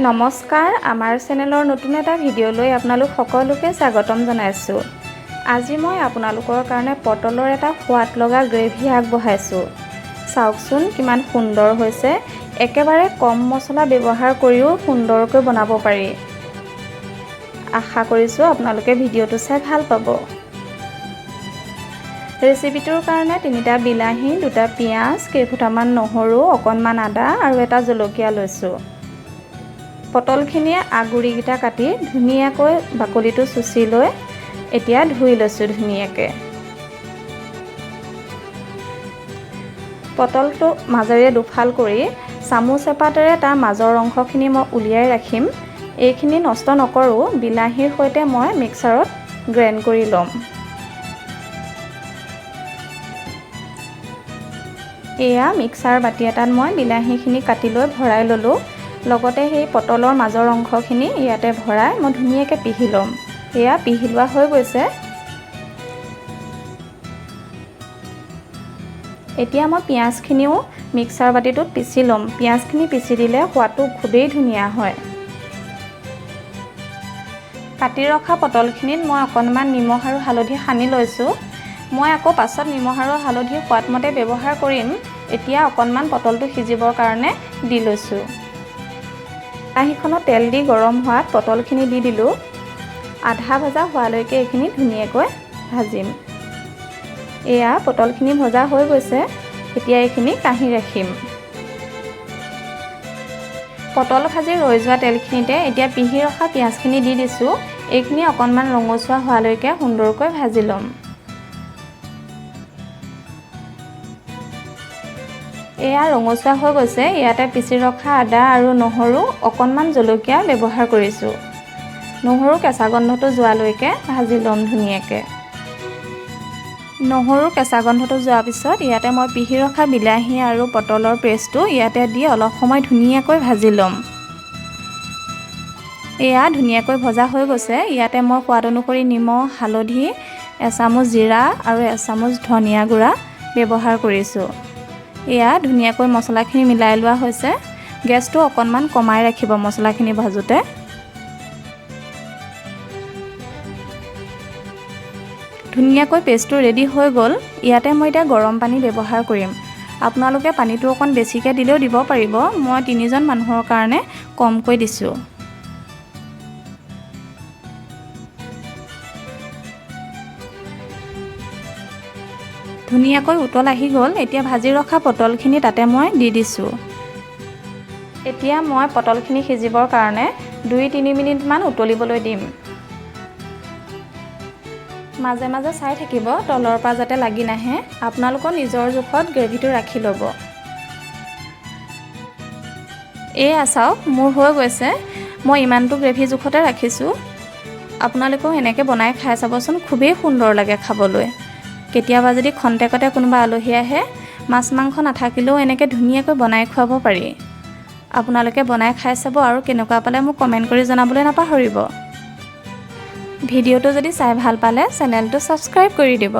নমস্কাৰ, আমাৰ চেনেলৰ নতুন এটা ভিডিঅ'লৈ আপোনালোক সকলোকে স্বাগতম জনাইছোঁ। আজি মই আপোনালোকৰ কাৰণে পটলৰ এটা সোৱাদ লগা গ্ৰেভি আগবঢ়াইছোঁ। চাওকচোন কিমান সুন্দৰ হৈছে। একেবাৰে কম মছলা ব্যৱহাৰ কৰিও সুন্দৰকৈ বনাব পাৰি। আশা কৰিছোঁ আপোনালোকে ভিডিঅ'টো চাই ভাল পাব। ৰেচিপিটোৰ কাৰণে 3টা বিলাহী, 2টা পিঁয়াজ, কেইফুটামান নহৰু, অকণমান আদা আৰু এটা জলকীয়া লৈছোঁ। পটলখিনিয়ে আগুৰিকেইটা কাটি ধুনীয়াকৈ বাকলিটো চুচি লৈ এতিয়া ধুই লৈছোঁ ধুনীয়াকৈ। পটলটো মাজেৰে দুফাল কৰি চামুচ এপাতেৰে তাৰ মাজৰ অংশখিনি মই উলিয়াই ৰাখিম। এইখিনি নষ্ট নকৰোঁ, বিলাহীৰ সৈতে মই মিক্সাৰত গ্ৰাইণ্ড কৰি ল'ম। এয়া মিক্সাৰ বাতি এটাত মই বিলাহীখিনি কাটি লৈ ভৰাই ল'লোঁ। লগতে সেই পটলৰ মাজৰ অংশখিনি ইয়াতে ভৰাই মই ধুনীয়াকৈ পিহি ল'ম। এয়া পিহি লোৱা হৈ গৈছে। এতিয়া মই পিঁয়াজখিনিও মিক্সাৰ বাতিটোত পিচি ল'ম। পিঁয়াজখিনি পিচি দিলে সোৱাদটো খুবেই ধুনীয়া হয়। কাটি ৰখা পটলখিনিত মই অকণমান নিমখ আৰু হালধি সানি লৈছোঁ। মই আকৌ পাছত নিমখ আৰু হালধি সোৱাদমতে ব্যৱহাৰ কৰিম। এতিয়া অকণমান পটলটো সিজিবৰ কাৰণে দি লৈছোঁ। কেৰাহীখনত তেল দি গৰম হোৱাত পটলখিনি দি দিলোঁ। আধা ভজা হোৱালৈকে এইখিনি ধুনীয়াকৈ ভাজিম। এয়া পটলখিনি ভজা হৈ গৈছে। এতিয়া এইখিনি কাঢ়ি ৰাখিম। পটল ভাজি ৰৈ যোৱা তেলখিনিতে এতিয়া পিহি ৰখা পিঁয়াজখিনি দি দিছোঁ। এইখিনি অকণমান ৰঙচুৱা হোৱালৈকে সুন্দৰকৈ ভাজি ল'ম। এয়া ৰঙচুৱা হৈ গৈছে। ইয়াতে পিচি ৰখা আদা আৰু নহৰু, অকণমান জলকীয়া ব্যৱহাৰ কৰিছোঁ। নহৰু কেঁচা গন্ধটো যোৱালৈকে ভাজি ল'ম ধুনীয়াকৈ। নহৰুৰ কেঁচা গন্ধটো যোৱাৰ পিছত ইয়াতে মই পিহি ৰখা বিলাহী আৰু পটলৰ পেষ্টটো ইয়াতে দি অলপ সময় ধুনীয়াকৈ ভাজি ল'ম। এয়া ধুনীয়াকৈ ভজা হৈ গৈছে। ইয়াতে মই সোৱাদ অনুসৰি নিমখ, হালধি, এচামুচ জিৰা আৰু এচামুচ ধনিয়া গুড়া ব্যৱহাৰ কৰিছোঁ। এয়া ধুনীয়াকৈ মছলাখিনি মিলাই লোৱা হৈছে। গেছটো অকণমান কমাই ৰাখিব মছলাখিনি ভাজোঁতে। ধুনীয়াকৈ পেষ্টটো ৰেডি হৈ গ'ল। ইয়াতে মই এতিয়া গৰম পানী ব্যৱহাৰ কৰিম। আপোনালোকে পানীটো অকণ বেছিকৈ দিলেও দিব পাৰিব। মই 3জন মানুহৰ কাৰণে কমকৈ দিছোঁ। ধুনীয়াকৈ উতল আহি গ'ল। এতিয়া ভাজি ৰখা পটলখিনি তাতে মই দি দিছোঁ। এতিয়া মই পটলখিনি সিজিবৰ কাৰণে 2-3 মিনিটমান উতলিবলৈ দিম। মাজে মাজে চাই থাকিব তলৰ পৰা যাতে লাগি নাহে। আপোনালোকৰ নিজৰ জোখত গ্ৰেভিটো ৰাখি ল'ব। এয়া চাওক মোৰ হৈ গৈছে। মই ইমানটো গ্ৰেভি জোখতে ৰাখিছোঁ। আপোনালোকেও এনেকৈ বনাই খাই চাবচোন, খুবেই সুন্দৰ লাগে খাবলৈ। কেতিয়াবা যদি খন্তেকতে কোনোবা আলহী আহে, মাছ মাংস নাথাকিলেও এনেকৈ ধুনীয়াকৈ বনাই খুৱাব পাৰি। আপোনালোকে বনাই খাই চাব আৰু কেনেকুৱা পালে মোক কমেণ্ট কৰি জনাবলৈ নাপাহৰিব। ভিডিঅ'টো যদি চাই ভাল পালে চেনেলটো ছাবস্ক্ৰাইব কৰি দিব।